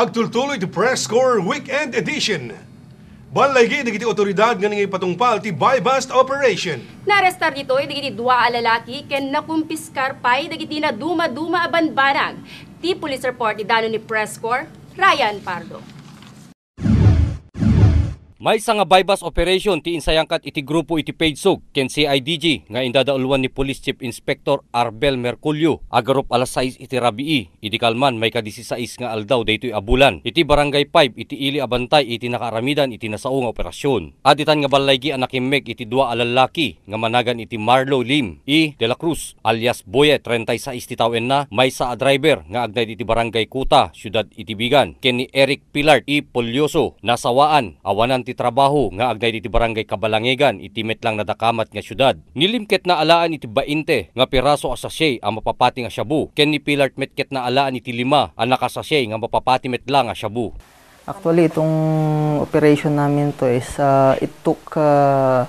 Agtultuloy ti Presscore Weekend Edition. Banlaygi digiti otoridad nga nangay patungpal ti buy-bust operation. Narestar dito'y digiti dua a lalaki ken nakumpiskar pay digiti na duma-duma a banbanag. Ti police report ni dano ni Presscore, Ryan Pardo. May sa nga buy-bust operation ti insayangkat iti grupo iti Pagsug ken CIDG nga indadauluan ni Police Chief Inspector Arbel Merculio agarup alas 6 iti rabii iti kalman may ka-16 nga aldaw daytoy abulan iti barangay 5 iti ili abantay iti nakaramidan iti nasao nga operasyon. Aditan nga balaygi ang nakimmek iti dua a lalaki nga managan iti Marlo Lim I de la Cruz alias Boye 36 ti tawen na may sa a driver nga agnay iti barangay Kuta siyudad iti Bigan ken ni Eric Pilar I Polyoso nasawaan awanan ti trabaho nga agnay iti barangay Kabalangegan iti metlang nadakamat nga syudad. Nilimket na alaan iti 20 nga piraso a sachet ang mapapati nga shabu ken ni Pilar metket na alaan iti 5 ang nakasachet nga mapapati metlang nga shabu. Actually itong operation namin to is it took 1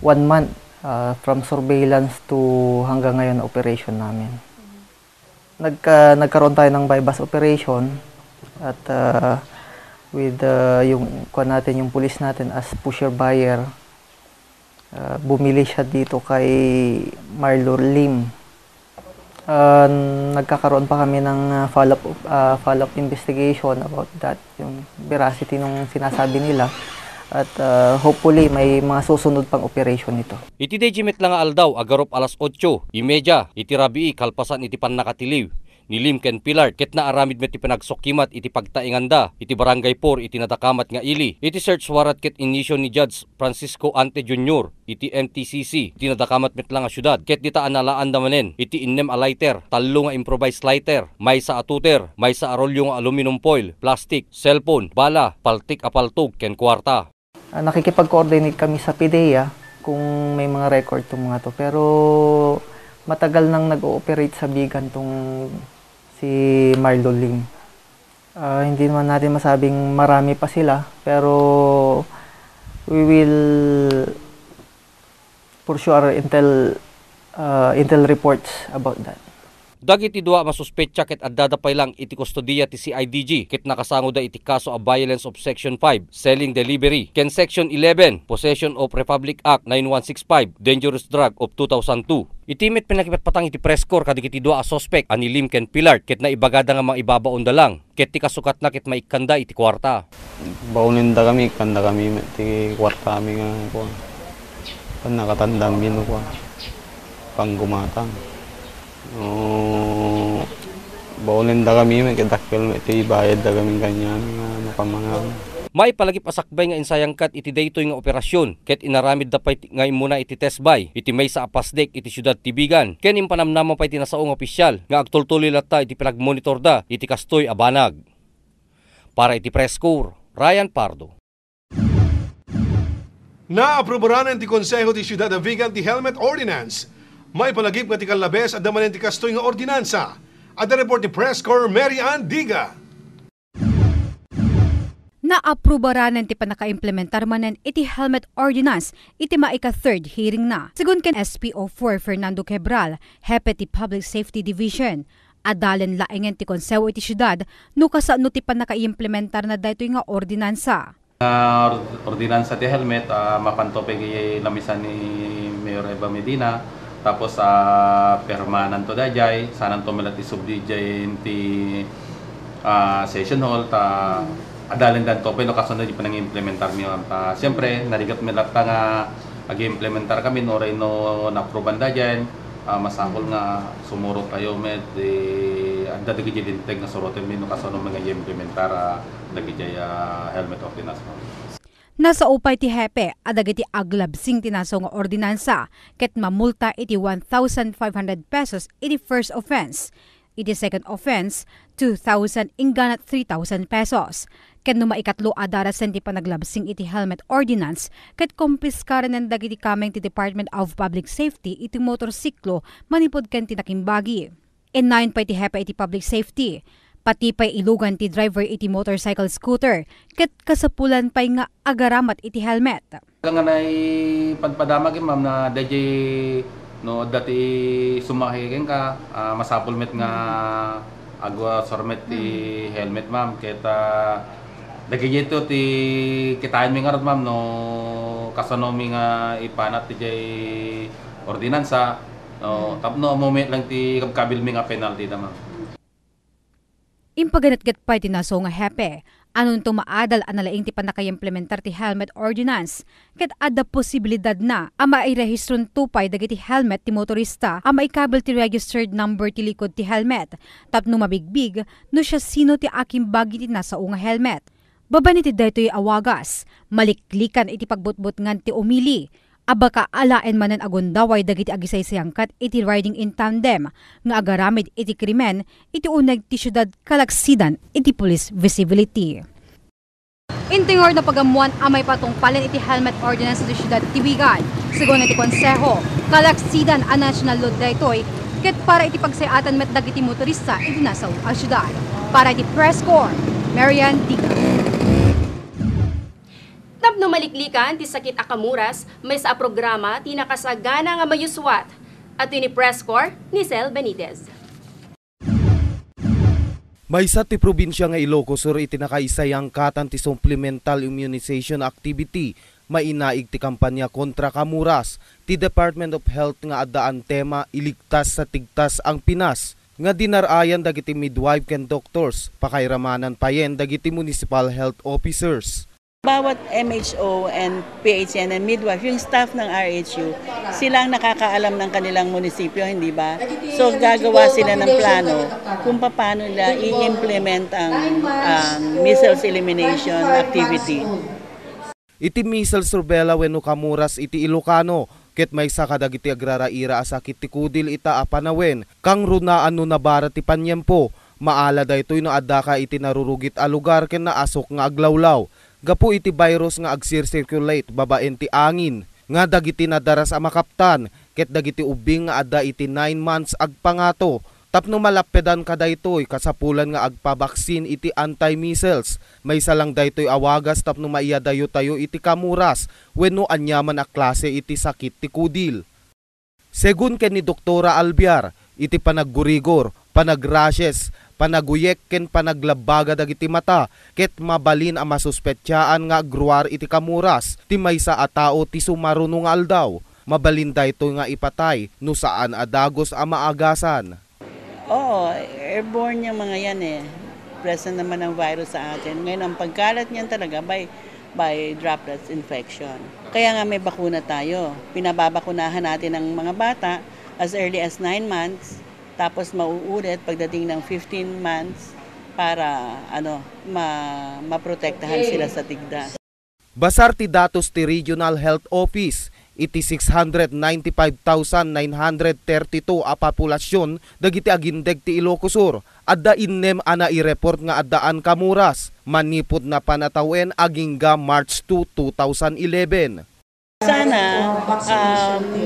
month from surveillance to hanggang ngayon na operation namin. Nagkaroon tayo ng buy-bust operation at with yung police natin as pusher buyer, bumili siya dito kay Marlo Lim. Nagkakaroon pa kami ng follow-up investigation about that, yung veracity ng sinasabi nila. At hopefully may mga susunod pang operation nito. Iti dejimet lang nga aldaw agarup alas 8:30 iti rabii kalpasan iti pannakatiliw. Nilim ken Pilar ket na aramid met ti pinagsokimat iti pagtainganda iti barangay 4 iti nadakamat nga ili. Iti search warrant ket inisyon ni Judge Francisco Ante Jr. iti MTCC iti nadakamat met lang nga syudad ket dita analaan damanen iti innem a lighter, tallo nga improvised lighter, may sa atuter, may sa arolyo nga aluminum foil, plastic, cellphone, bala, paltik a paltog ken kwarta. Nakikipag-coordinate kami sa PDEA kung may mga record tong mga to, pero matagal nang nag-ooperate sa Bigan tong si Marlo Lim. Hindi naman natin masabing marami pa sila, pero we will for sure intel reports about that. Dagiti dua masuspetsa ket addadapay lang iti kustodiya ti CIDG ket nakasango da iti kaso of violence of Section 5, selling delivery, ken Section 11, Possession of Republic Act 9165, Dangerous Drug of 2002. Itimit pinakipatpatang iti Presscore kadigiti dua a suspect ani Lim ken Pilar ket naibagada nga mga ibabaon da lang ket ti kasukat na ket maikanda iti kwarta. Baunin da kami, ikanda kami ti kwarta kami nga ko. Pan nakatandam yun ko. Panggumatang. Baunin da kami, may kadakil, iti bayad da kami ganyan, ano pa mga. May palagip asakbay nga insayangkat iti daytoy nga operasyon, ket inaramid da pay nga imuna iti test buy, iti may sa apasdek iti syudad ti Bigan, ken impanamnama pay iti nasaong opisyal, nga agtultuloy latta iti pinagmonitor da, iti kastoy abanag. Para iti Presscore, Ryan Pardo. Naaprobaran ti Konseho ti Syudad de Vigan ti Helmet Ordinance. May palagip nga ti kalabes at damanin ti kastoy nga ordinansa. At the report ni Presscore, Mary Ann Diga. Naaprubaran ti panaka-implementar manen iti helmet ordinance iti maika third hearing na. Sigun ken SPO4 Fernando Quebral, Hepe ti Public Safety Division, adalen laengen ti konseho iti syudad no kasano ti panaka-implementar na daytoy nga ordinansa. Ordinansa ti helmet mapantope kay lamisan ni Mayor Eva Medina, tapos permanan to dayay sanan to melati subdijay ti session hall ta adalan dan to pero kasunod di panang-implementar mi siyempre narigat melata nga ag-implementar kami no ray no na-approban dayay masakol nga sumurot tayo med anda dagiti dinteg nga suroten mi no kasunod mga i-implementar dagiti helmet ordinance. Nasa upay ti Hepe, adagiti aglabsing tinaso nga ordinansa, ket mamulta iti 1,500 pesos iti first offense. Iti second offense, 2,000 ingganat 3,000 pesos. Ket no maikatlo adarasen ti panaglabsing iti helmet ordinance, ket kumpiskaren ng dagiti kameng ti Department of Public Safety iti motorsiklo manipod ken ti nakimbagi. Inayon pa iti Hepe iti public safety. Pati pa'y ilugan ti driver iti motorcycle scooter, ket kasapulan pa'y nga agaramat iti helmet. Nga na'y padpadamag ma'am na dati no dati sumahigen ka masapul met nga agwa sormet ti helmet ma'am kita dagiti ito ti kitain mi ngarat ma'am no kasano mi nga ipanat ti jay ordinansa no tapno moment lang ti kabil mi nga penalty da ma'am. Impaganatgat pa tinaso nga hepe, anon tumaadal analaing ti panakaimplementar ti helmet ordinance, ket adda posibilidad na ama irehistron tupay dagiti helmet ti motorista ama ikabel ti registered number ti likod ti helmet, tapno mabigbig no siya sino ti aking bagi ti nasa nga helmet. Babani ti daytoy awagas, maliklikan iti pagbutbut ngan ti umili, abaka alaen manen agundaway dagiti agisay sayangkat iti riding in tandem nga agaramid iti krimen iti uneg ti syudad kalaksidan iti police visibility. Intingor na pagamuan amay patungpalen iti helmet ordinance iti syudad ti Bigan. Sigon iti konseho, kalaksidan a national law daytoy ket para iti pagsayatan met dagiti motorista iti nasaw a syudad. Para iti Presscore, Marian Diga. Tapno maliklikan ti sakit akamuras, may sa programa ti nakasagana nga mayuswat. At ni Presscore ni Sel Benitez. Maysa ti probinsya nga Ilocos Sur iti nakaisayang katan ti supplemental immunization activity mainaig ti kampanya kontra kamuras. Ti Department of Health nga addaan tema iligtas sa tigtas ang Pinas. Nga dinarayan dagiti midwife ken doctors, pakairamanan payen dagiti municipal health officers. Bawat MHO and PHN and midwife, yung staff ng RHU, silang nakakaalam ng kanilang munisipyo, hindi ba? So gagawa sila ng plano kung paano nila i-implement ang measles elimination activity. Iti measles rubella wenno kamuras iti Ilocano, ket may sakadagiti agraraira asakit ti kudil ita apanawen, kang runaan no nabara ti panyempo, maala daytoy no adda ka iti narurugit a lugar ken naasok nga aglawlaw. Gapu iti virus nga agsir-circulate babaen ti angin, nga dagiti nadaras a makaptan, ket dagiti ubing nga adda iti 9 months agpangato, tapno malappedan ka daytoy kasapulan nga agpabaksin iti anti-measles, may salang daytoy awagas tapno maiyadayo tayo iti kamuras, wenno anyaman a klase iti sakit ti kudil. Segun ken ni Doktora Albiar, iti panaggurigor, panagrashes, panaguyek ken panaglabaga dagiti mata, ket mabalin a masuspetsyaan nga agruar iti kamuras, ti maysa a tao ti sumarunong aldaw, mabalin daytoy nga ipatay no saan adagos a maagasan. Oo, airborne yung mga yan eh. Present naman ang virus sa atin. Ngayon ang pagkalat niyan talaga by droplets infection. Kaya nga may bakuna tayo. Pinababakunahan natin ang mga bata as early as 9 months. Tapos mauulit pagdating ng 15 months para maprotektahan sila sa tigdas. Basar ti datos ti Regional Health Office, iti 695,932 a populasyon dagiti agindeg ti Ilocos Sur. Adda innem ana i-report nga addaan kamuras, manipod na panatawen agingga March 2, 2011. Sana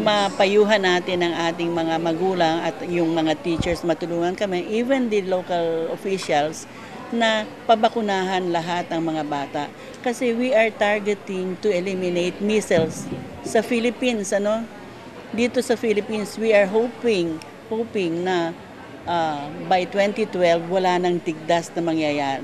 mapayuhan natin ang ating mga magulang at yung mga teachers, matulungan kami, even the local officials, na pabakunahan lahat ng mga bata. Kasi we are targeting to eliminate measles sa Philippines. Dito sa Philippines, we are hoping na by 2012, wala nang tigdas na mangyayari,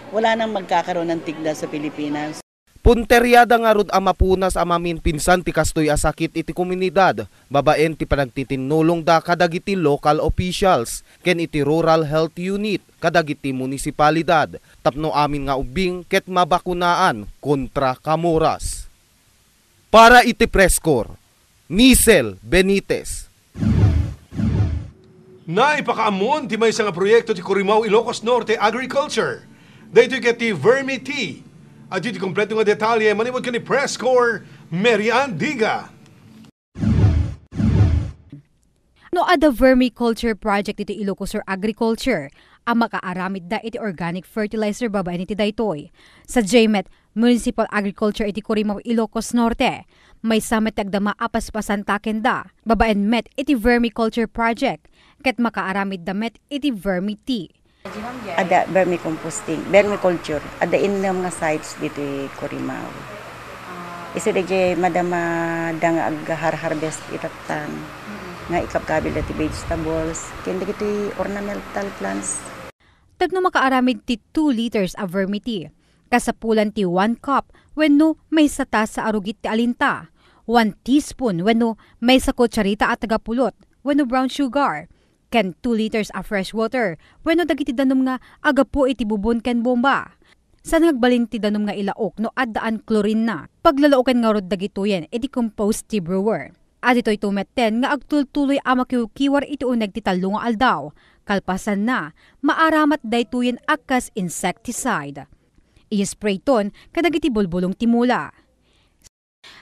wala nang magkakaroon ng tigdas sa Pilipinas. Punteryada nga rod amapunas amamin pinsan ti kastoy asakit iti komunidad, babaen ti panagtitinulong da kadagiti local officials, ken iti rural health unit, kadagiti munisipalidad, tapno amin nga ubing ket mabakunaan kontra kamuras. Para iti Presscore, Nisel Benitez. Naipakaamon ti may nga proyekto ti Curimaw, Ilocos Norte Agriculture. Daytoy ket ti Vermi Tea. At iti kompleto nga detalye, manimod ka ni Presscore, Marian Diga. No ada vermiculture project iti Ilocos Sur Agriculture, ang makaaramid da iti organic fertilizer babaen iti daytoy. Sa JMET, Municipal Agriculture iti Curimaw, Ilocos Norte, may samet tagdama apaspasan taken da, babaen met iti vermiculture project, ket makaaramid da met iti Vermi Tea. Ada vermiculture, ada inam nga sites dito Curimaw. Isu dije madama dang ag harvest itatan. nga ikapkabil dati vegetables, ken dagiti ornamental plants. Tagno makaaramid ti 2 liters a vermity. Kasapulan ti 1 cup wenno may sata sa arugit ti alinta. 1 teaspoon wenno may sa kutsarita at tagapulot wenno brown sugar. Ken 2 liters a fresh water wenno dagiti danom nga agapo iti bubon ken bomba. Sa nagbalin ti danom nga ilaok no addaan chlorine na. Paglalookan nga rod dagitoyen iti compost ti brewer. At ito'y tumetten nga agtultuloy amakiukiwar iti uneg ti talo nga aldaw. Kalpasan na, maaramat daytoyen akas insecticide. I-spray ton kadagiti bulbulong ti mula.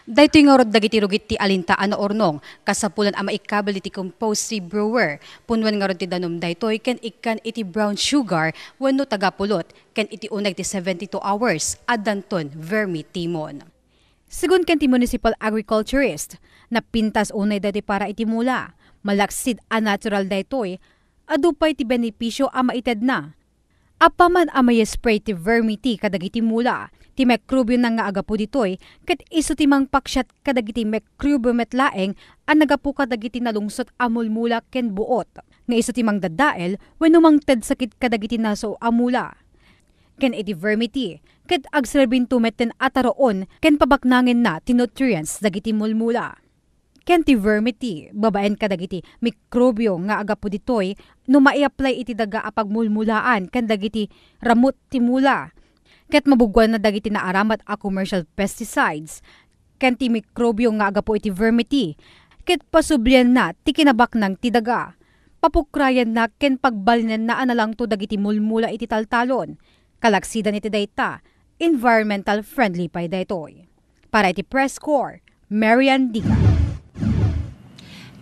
Daytoy nga rod dagiti rugit ti alinta ano ornong, kasapulan ama ikabel iti compost ti brewer, punwan nga rod ti danom daytoy ken ikan iti brown sugar wenno tagapulot, ken iti uneg ti 72 hours addanton vermitimon. Sigun ken ti municipal agriculturist, napintas unay dati para iti mula, malaksid a natural daytoy, adupay ti benepisyo a maited na. Apaman amay spray ti vermity kadagiti mula, ti mikrobyo na nga agapo ditoy, ket iso ti mangpaksyat kadagiti mikrobyo metlaeng ang nagapu kadagiti nalungsot amulmula ken buot, nga iso ti mangdadael wenno mangted sakit kadagiti naso amula. Ken iti vermity, ket agserbin tumeten ataroon ken pabaknangin na ti nutrients dagiti mulmula. Ken ti vermity, babaen kadagiti mikrobyo nga agapo ditoy no mai-apply iti daga a pagmulmulaan ken dagiti ramut ti mula. Ket mabugwan na dagiti naaramat a commercial pesticides. Ken ti mikrobyo nga agapo iti vermity, ket pasublyan na ti kinabaknang ti daga. Papukrayan na ken pagbalinan na analang to dagiti mulmula iti taltalon. Kalaksidan iti dayta, environmental friendly pa daytoy. Para iti Presscore, Marian Dica.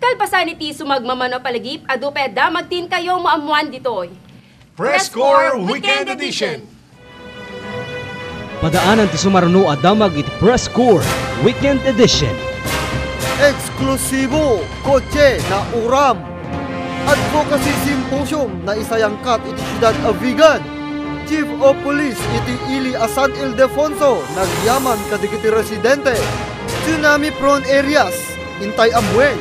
Kalpasan iti sumagmamano palagip, adupe damagtin kayo maamuan ditoy. Presscore Weekend Edition. Padaanan ti sumarno a damag iti Presscore Weekend Edition. Eksklusibo kotse na uram. Advocacy Symposium na isayangkat iti siyudad Avigan. Chief of Police iti Ili San Ildefonso nagyaman kadigiti residente. Tsunami prone areas intay amwen